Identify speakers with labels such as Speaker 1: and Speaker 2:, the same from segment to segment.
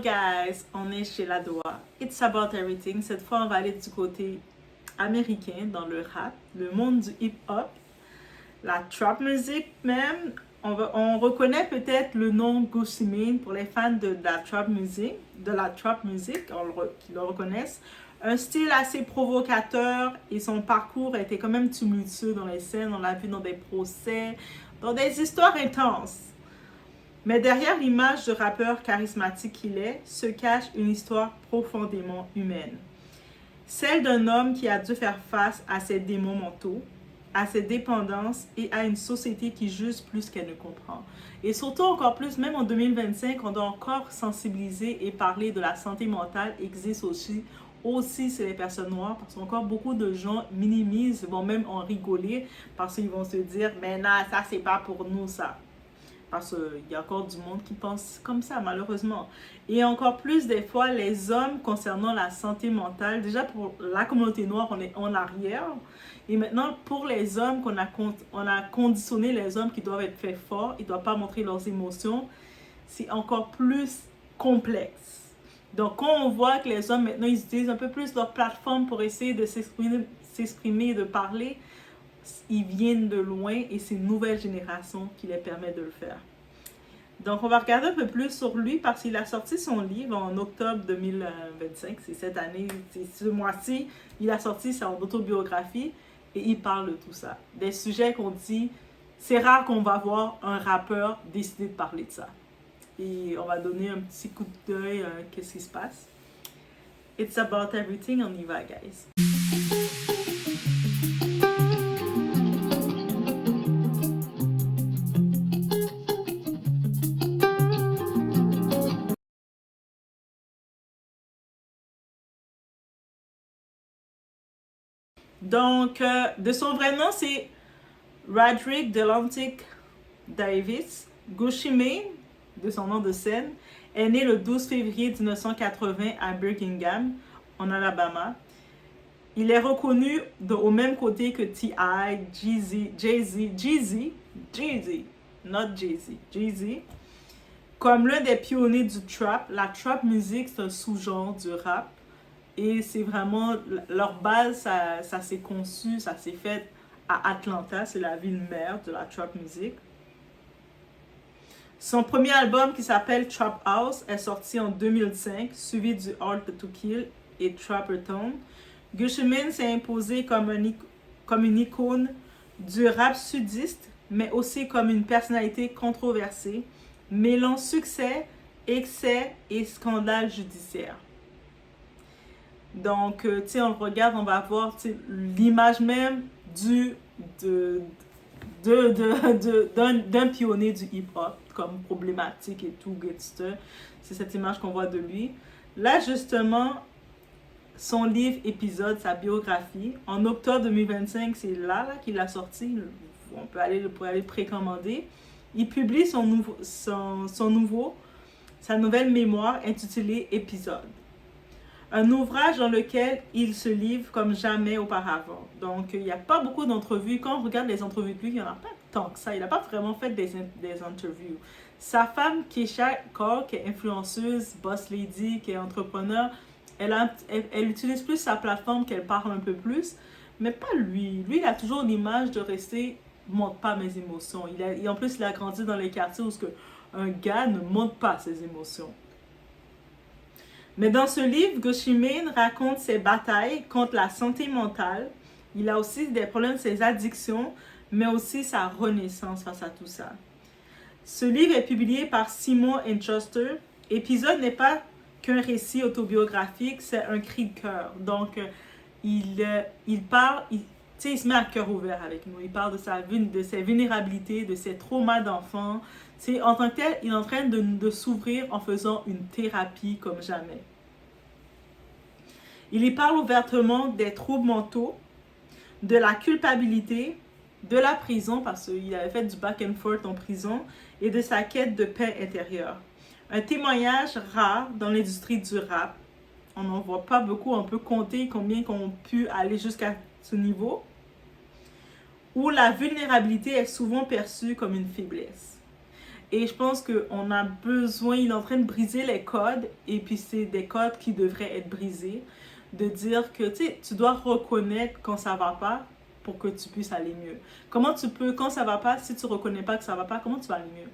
Speaker 1: Guys, on est chez la Doha. It's about everything. Cette fois, on va aller du côté américain dans le rap, le monde du hip-hop, la trap music même. On reconnaît peut-être le nom Gucci Mane pour les fans de la trap music, qui le reconnaissent. Un style assez provocateur et son parcours a été quand même tumultueux dans les scènes. On l'a vu dans des procès, dans des histoires intenses. Mais derrière l'image de rappeur charismatique qu'il est, se cache une histoire profondément humaine. Celle d'un homme qui a dû faire face à ses démons mentaux, à ses dépendances et à une société qui juge plus qu'elle ne comprend. Et surtout encore plus, même en 2025, on doit encore sensibiliser et parler de la santé mentale existe aussi chez les personnes noires, parce qu'encore beaucoup de gens minimisent, vont même en rigoler, parce qu'ils vont se dire, mais non, ça c'est pas pour nous ça. Parce qu'il y a encore du monde qui pense comme ça, malheureusement. Et encore plus, des fois, les hommes concernant la santé mentale, déjà pour la communauté noire, on est en arrière. Et maintenant, pour les hommes, on a conditionné les hommes qui doivent être faits forts, ils ne doivent pas montrer leurs émotions. C'est encore plus complexe. Donc, quand on voit que les hommes, maintenant, ils utilisent un peu plus leur plateforme pour essayer de s'exprimer, de parler, ils viennent de loin et c'est une nouvelle génération qui les permet de le faire. Donc, on va regarder un peu plus sur lui parce qu'il a sorti son livre en octobre 2025. C'est cette année, c'est ce mois-ci. Il a sorti son autobiographie et il parle de tout ça. Des sujets qu'on dit, c'est rare qu'on va voir un rappeur décider de parler de ça. Et on va donner un petit coup d'œil à qu'est-ce qui se passe. It's about everything, on y va, guys. Donc, de son vrai nom, c'est Radrick Delantic Davis. Gucci Mane, de son nom de scène, est né le 12 février 1980 à Birmingham, en Alabama. Il est reconnu au même côté que T.I., Jeezy, comme l'un des pionniers du trap. La trap music, c'est un sous-genre du rap. Et c'est vraiment, leur base, ça s'est conçu, ça s'est fait à Atlanta, c'est la ville mère de la trap music. Son premier album qui s'appelle Trap House est sorti en 2005, suivi du Art to Kill et Trapper Tone. Gucci Mane s'est imposé comme une icône du rap sudiste, mais aussi comme une personnalité controversée, mêlant succès, excès et scandale judiciaire. Donc, tu sais, on le regarde, on va voir l'image même d'un pionnier du hip-hop, comme problématique et tout, gangster. C'est cette image qu'on voit de lui. Là, justement, son livre épisode, sa biographie, en octobre 2025, c'est là qu'il l'a sorti. On peut aller précommander. Il publie sa nouvelle mémoire intitulée Épisode. Un ouvrage dans lequel il se livre comme jamais auparavant. Donc, il n'y a pas beaucoup d'entrevues. Quand on regarde les entrevues de lui, il n'y en a pas tant que ça. Il n'a pas vraiment fait des interviews. Sa femme, Keisha Cole, qui est influenceuse, boss lady, qui est entrepreneur, elle utilise plus sa plateforme, qu'elle parle un peu plus. Mais pas lui. Lui, il a toujours l'image de rester « montre pas mes émotions ». En plus, il a grandi dans les quartiers où un gars ne montre pas ses émotions. Mais dans ce livre, Gucci Mane raconte ses batailles contre la santé mentale. Il a aussi des problèmes de ses addictions, mais aussi sa renaissance face à tout ça. Ce livre est publié par Simon & Schuster. Épisode n'est pas qu'un récit autobiographique, c'est un cri de cœur. Donc, il se met à cœur ouvert avec nous. Il parle de ses vulnérabilités, de ses traumas d'enfant. En tant que tel, il est en train de s'ouvrir en faisant une thérapie comme jamais. Il y parle ouvertement des troubles mentaux, de la culpabilité, de la prison, parce qu'il avait fait du back and forth en prison, et de sa quête de paix intérieure. Un témoignage rare dans l'industrie du rap. On n'en voit pas beaucoup, on peut compter combien ont pu aller jusqu'à ce niveau, où la vulnérabilité est souvent perçue comme une faiblesse. Et je pense qu'on a besoin, il est en train de briser les codes, et puis c'est des codes qui devraient être brisés, de dire que tu dois reconnaître quand ça va pas pour que tu puisses aller mieux. Comment tu peux, quand ça va pas, si tu reconnais pas que ça va pas, comment tu vas aller mieux?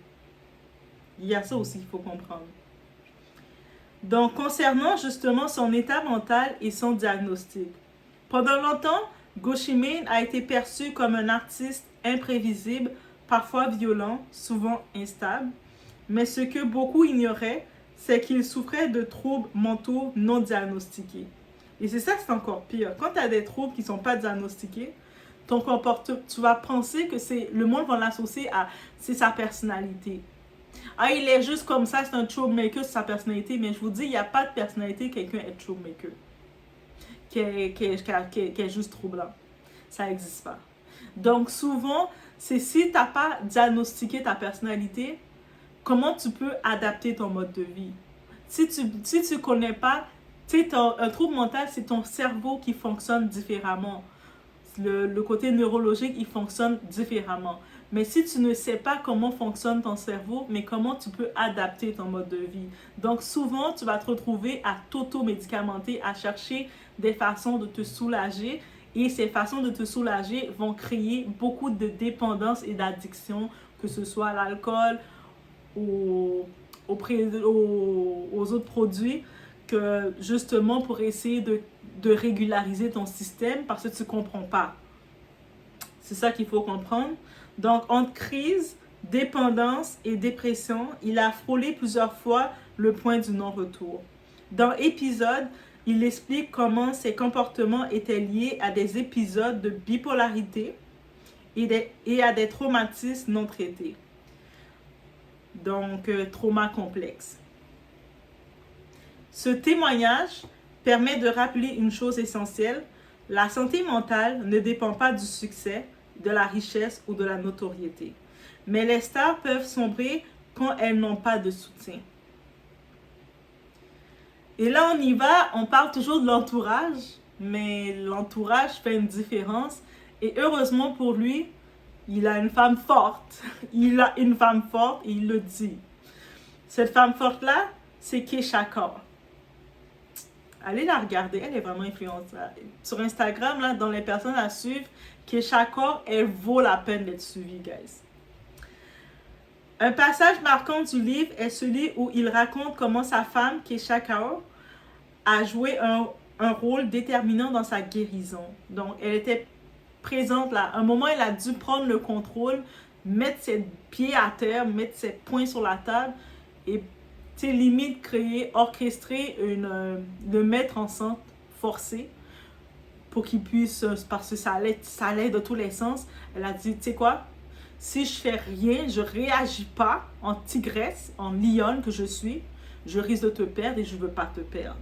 Speaker 1: Il y a ça aussi qu'il faut comprendre. Donc, concernant justement son état mental et son diagnostic. Pendant longtemps, Goshimin a été perçu comme un artiste imprévisible, parfois violent, souvent instable. Mais ce que beaucoup ignoraient, c'est qu'il souffrait de troubles mentaux non diagnostiqués. Et c'est ça que c'est encore pire. Quand tu as des troubles qui ne sont pas diagnostiqués, ton comportement, tu vas penser que le monde va l'associer à c'est sa personnalité. Ah, il est juste comme ça, c'est un troublemaker, c'est sa personnalité. Mais je vous dis, il n'y a pas de personnalité quelqu'un est troublemaker. Qui est juste troublant. Ça n'existe pas. Donc souvent, c'est si tu n'as pas diagnostiqué ta personnalité, comment tu peux adapter ton mode de vie? Si tu ne connais pas, un trouble mental, c'est ton cerveau qui fonctionne différemment. Le côté neurologique, il fonctionne différemment. Mais si tu ne sais pas comment fonctionne ton cerveau, mais comment tu peux adapter ton mode de vie. Donc souvent, tu vas te retrouver à t'auto-médicamenter, à chercher des façons de te soulager. Et ces façons de te soulager vont créer beaucoup de dépendance et d'addiction, que ce soit à l'alcool, aux autres produits, que justement pour essayer de régulariser ton système parce que tu ne comprends pas. C'est ça qu'il faut comprendre. Donc, entre crise, dépendance et dépression, il a frôlé plusieurs fois le point du non-retour. Dans l'épisode, il explique comment ses comportements étaient liés à des épisodes de bipolarité et à des traumatismes non traités. Donc, trauma complexe. Ce témoignage permet de rappeler une chose essentielle. La santé mentale ne dépend pas du succès, de la richesse ou de la notoriété. Mais les stars peuvent sombrer quand elles n'ont pas de soutien. Et là, on y va, on parle toujours de l'entourage, mais l'entourage fait une différence. Et heureusement pour lui, il a une femme forte. Il a une femme forte et il le dit. Cette femme forte-là, c'est Keisha Cole. Allez la regarder, elle est vraiment influente. Sur Instagram, là, dans les personnes à suivre, Keisha Cole, elle vaut la peine d'être suivie, guys. Un passage marquant du livre est celui où il raconte comment sa femme, Keisha Cole, a joué un rôle déterminant dans sa guérison. Donc, elle était présente là. À un moment, elle a dû prendre le contrôle, mettre ses pieds à terre, mettre ses poings sur la table et limite créer, orchestrer le mettre en centre forcé pour qu'il puisse, parce que ça allait de tous les sens. Elle a dit, tu sais quoi, si je fais rien, je réagis pas en tigresse, en lionne que je suis, je risque de te perdre et je veux pas te perdre.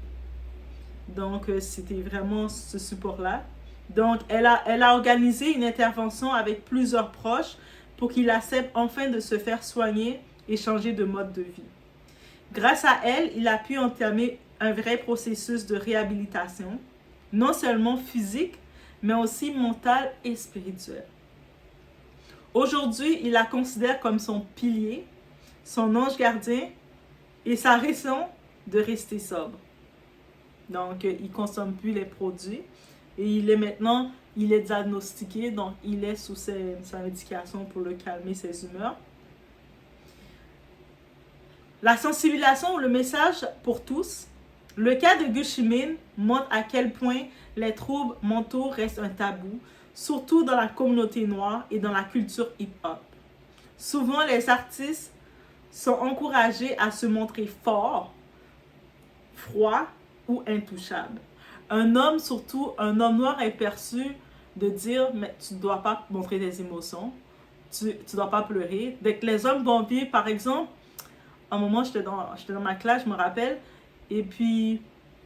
Speaker 1: Donc, c'était vraiment ce support-là. Donc, elle a organisé une intervention avec plusieurs proches pour qu'il accepte enfin de se faire soigner et changer de mode de vie. Grâce à elle, il a pu entamer un vrai processus de réhabilitation, non seulement physique, mais aussi mental et spirituel. Aujourd'hui, il la considère comme son pilier, son ange gardien et sa raison de rester sobre. Donc, il ne consomme plus les produits et il est diagnostiqué, donc il est sous sa médication pour le calmer ses humeurs. La sensibilisation ou le message pour tous. Le cas de Goshimin montre à quel point les troubles mentaux restent un tabou, surtout dans la communauté noire et dans la culture hip-hop. Souvent, les artistes sont encouragés à se montrer forts, froids ou intouchables. Un homme, surtout, un homme noir est perçu de dire « mais tu ne dois pas montrer tes émotions, tu ne dois pas pleurer ». Donc, les hommes pompiers, par exemple, à un moment, j'étais dans ma classe, je me rappelle, et puis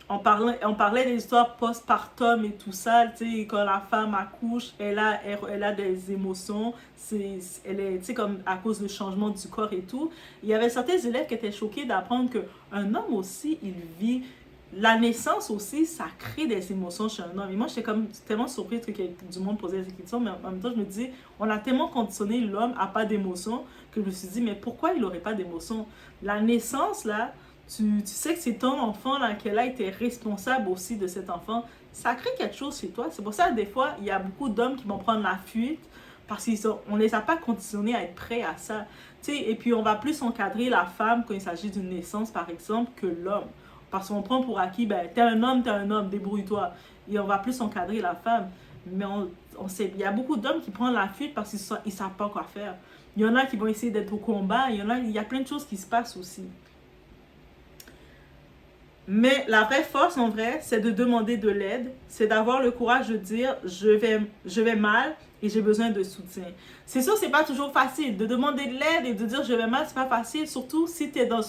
Speaker 1: on parlait des histoires postpartum et tout ça, tu sais, quand la femme accouche, elle a des émotions, elle est, tu sais, comme à cause du changement du corps et tout. Il y avait certains élèves qui étaient choqués d'apprendre qu'un homme aussi, il vit la naissance aussi, ça crée des émotions chez un homme. Et moi, j'étais comme tellement surprise que du monde posait des questions, mais en même temps, je me dis, on a tellement conditionné l'homme à pas d'émotions que je me suis dit, mais pourquoi il n'aurait pas d'émotions? La naissance, là, tu sais que c'est ton enfant, là, qu'elle a été responsable aussi de cet enfant. Ça crée quelque chose chez toi. C'est pour ça, des fois, il y a beaucoup d'hommes qui vont prendre la fuite parce qu'on ne les a pas conditionnés à être prêts à ça. Tu sais, et puis, on va plus encadrer la femme quand il s'agit d'une naissance, par exemple, que l'homme. Parce qu'on prend pour acquis, ben, t'es un homme, débrouille-toi. Et on va plus encadrer la femme. Mais on sait, il y a beaucoup d'hommes qui prennent la fuite parce qu'ils ne savent pas quoi faire. Il y en a qui vont essayer d'être au combat. Il y a plein de choses qui se passent aussi. Mais la vraie force, en vrai, c'est de demander de l'aide. C'est d'avoir le courage de dire, je vais mal et j'ai besoin de soutien. C'est sûr, c'est pas toujours facile. De demander de l'aide et de dire, je vais mal, c'est pas facile. Surtout si tu es dans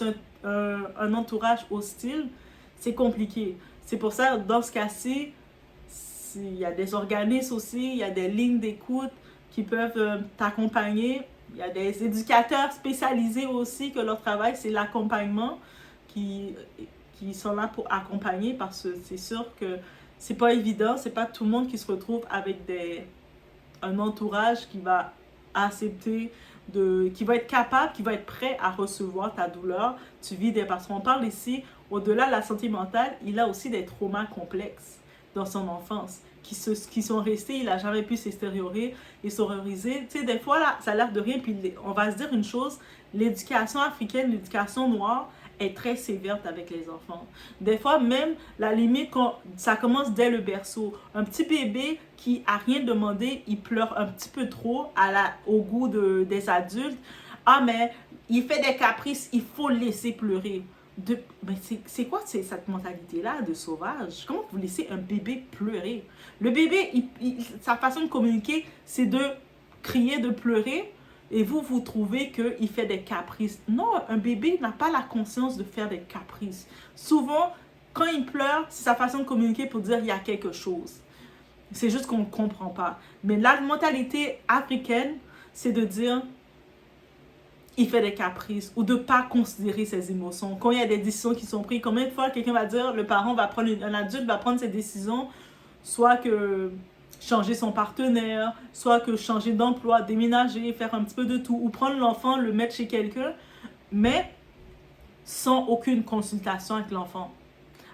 Speaker 1: un entourage hostile, c'est compliqué. C'est pour ça, dans ce cas-ci, il y a des organismes aussi, il y a des lignes d'écoute qui peuvent t'accompagner. Il y a des éducateurs spécialisés aussi que leur travail, c'est l'accompagnement qui sont là pour accompagner parce que c'est sûr que c'est pas évident, c'est pas tout le monde qui se retrouve avec un entourage qui va accepter, qui va être capable, qui va être prêt à recevoir ta douleur. Tu vis parce qu'on parle ici, au-delà de la santé mentale, il a aussi des traumas complexes dans son enfance qui sont restés, il n'a jamais pu s'extérioriser et s'horroriser. Tu sais, des fois, là, ça a l'air de rien, puis on va se dire une chose, l'éducation africaine, l'éducation noire, est très sévère avec les enfants. Des fois, même, la limite, quand ça commence dès le berceau. Un petit bébé qui a rien demandé, il pleure un petit peu trop au goût des adultes. Ah, mais il fait des caprices, il faut le laisser pleurer. Mais c'est quoi cette mentalité-là de sauvage? Comment vous laissez un bébé pleurer? Le bébé, sa façon de communiquer, c'est de crier, de pleurer. Et vous trouvez qu'il fait des caprices. Non, un bébé n'a pas la conscience de faire des caprices. Souvent, quand il pleure, c'est sa façon de communiquer pour dire qu'il y a quelque chose. C'est juste qu'on ne comprend pas. Mais la mentalité africaine, c'est de dire il fait des caprices ou de ne pas considérer ses émotions. Quand il y a des décisions qui sont prises, combien de fois quelqu'un va dire, un adulte va prendre ses décisions, soit que changer son partenaire, soit que changer d'emploi, déménager, faire un petit peu de tout, ou prendre l'enfant, le mettre chez quelqu'un, mais sans aucune consultation avec l'enfant.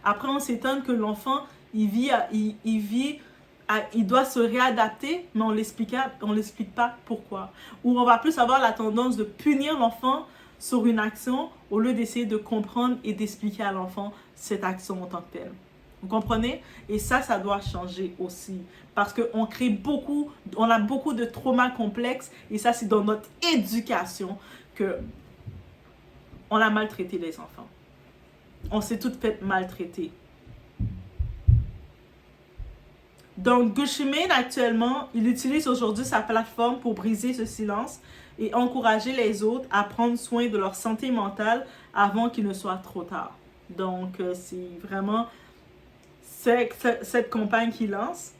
Speaker 1: Après, on s'étonne que l'enfant, il doit se réadapter, mais on l'explique pas pourquoi. Ou on va plus avoir la tendance de punir l'enfant sur une action au lieu d'essayer de comprendre et d'expliquer à l'enfant cette action en tant que telle. Vous comprenez? Et ça doit changer aussi. Parce qu'on a beaucoup de traumas complexes et ça, c'est dans notre éducation que on a maltraité les enfants. On s'est toutes fait maltraiter. Donc, Gucci Mane, actuellement, il utilise aujourd'hui sa plateforme pour briser ce silence et encourager les autres à prendre soin de leur santé mentale avant qu'il ne soit trop tard. Donc, c'est vraiment cette campagne qu'il lance.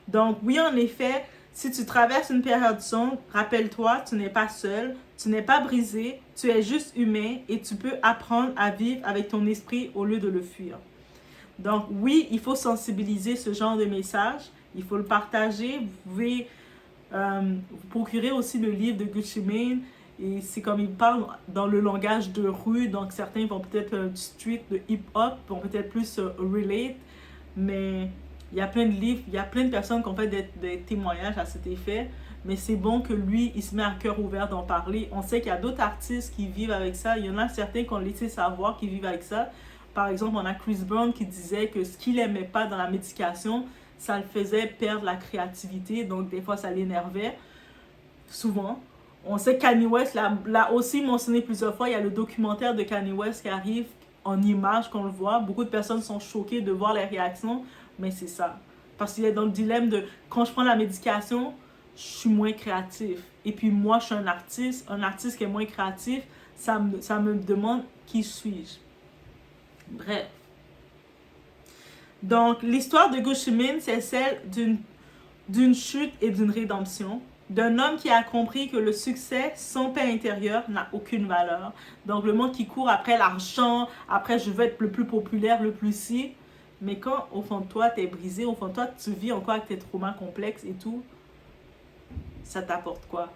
Speaker 1: Donc, oui, en effet, si tu traverses une période sombre, rappelle-toi, tu n'es pas seul, tu n'es pas brisé, tu es juste humain et tu peux apprendre à vivre avec ton esprit au lieu de le fuir. Donc, oui, il faut sensibiliser ce genre de message, il faut le partager. Vous pouvez vous procurer aussi le livre de Gucci Mane et c'est comme il parle dans le langage de rue, donc certains vont peut-être du street, de hip-hop, vont peut-être plus relate, mais il y a plein de livres, il y a plein de personnes qui ont fait des témoignages à cet effet, mais c'est bon que lui, il se met à cœur ouvert d'en parler. On sait qu'il y a d'autres artistes qui vivent avec ça, il y en a certains qui ont laissé savoir qu'ils vivent avec ça. Par exemple, on a Chris Brown qui disait que ce qu'il n'aimait pas dans la médication, ça le faisait perdre la créativité, donc des fois ça l'énervait, souvent. On sait que Kanye West l'a aussi mentionné plusieurs fois, il y a le documentaire de Kanye West qui arrive en images qu'on le voit. Beaucoup de personnes sont choquées de voir les réactions, mais c'est ça. Parce qu'il est dans le dilemme de quand je prends la médication, je suis moins créatif. Et puis moi, je suis un artiste qui est moins créatif, ça me demande qui suis-je. Bref. Donc, l'histoire de Gucci Mane, c'est celle d'une chute et d'une rédemption. d'un homme qui a compris que le succès sans paix intérieure n'a aucune valeur. Donc le monde qui court après l'argent, après je veux être le plus populaire, le plus si, mais quand au fond de toi t'es brisé, au fond de toi tu vis encore avec tes traumas complexes et tout, ça t'apporte quoi?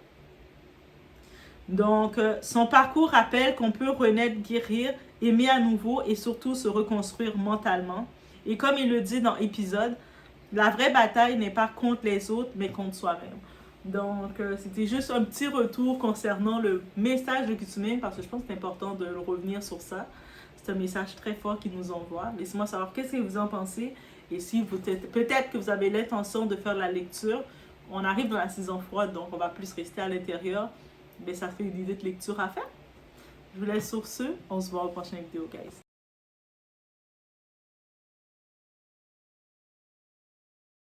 Speaker 1: Donc son parcours rappelle qu'on peut renaître, guérir, aimer à nouveau et surtout se reconstruire mentalement. Et comme il le dit dans l'épisode, la vraie bataille n'est pas contre les autres, mais contre soi-même. Donc, c'était juste un petit retour concernant le message de Kusume, parce que je pense que c'est important de revenir sur ça. C'est un message très fort qu'il nous envoie. Laissez-moi savoir qu'est-ce que vous en pensez. Et si vous peut-être que vous avez l'intention de faire la lecture, on arrive dans la saison froide, donc on va plus rester à l'intérieur. Mais ça fait une idée de lecture à faire. Je vous laisse sur ce. On se voit au prochain vidéo, guys.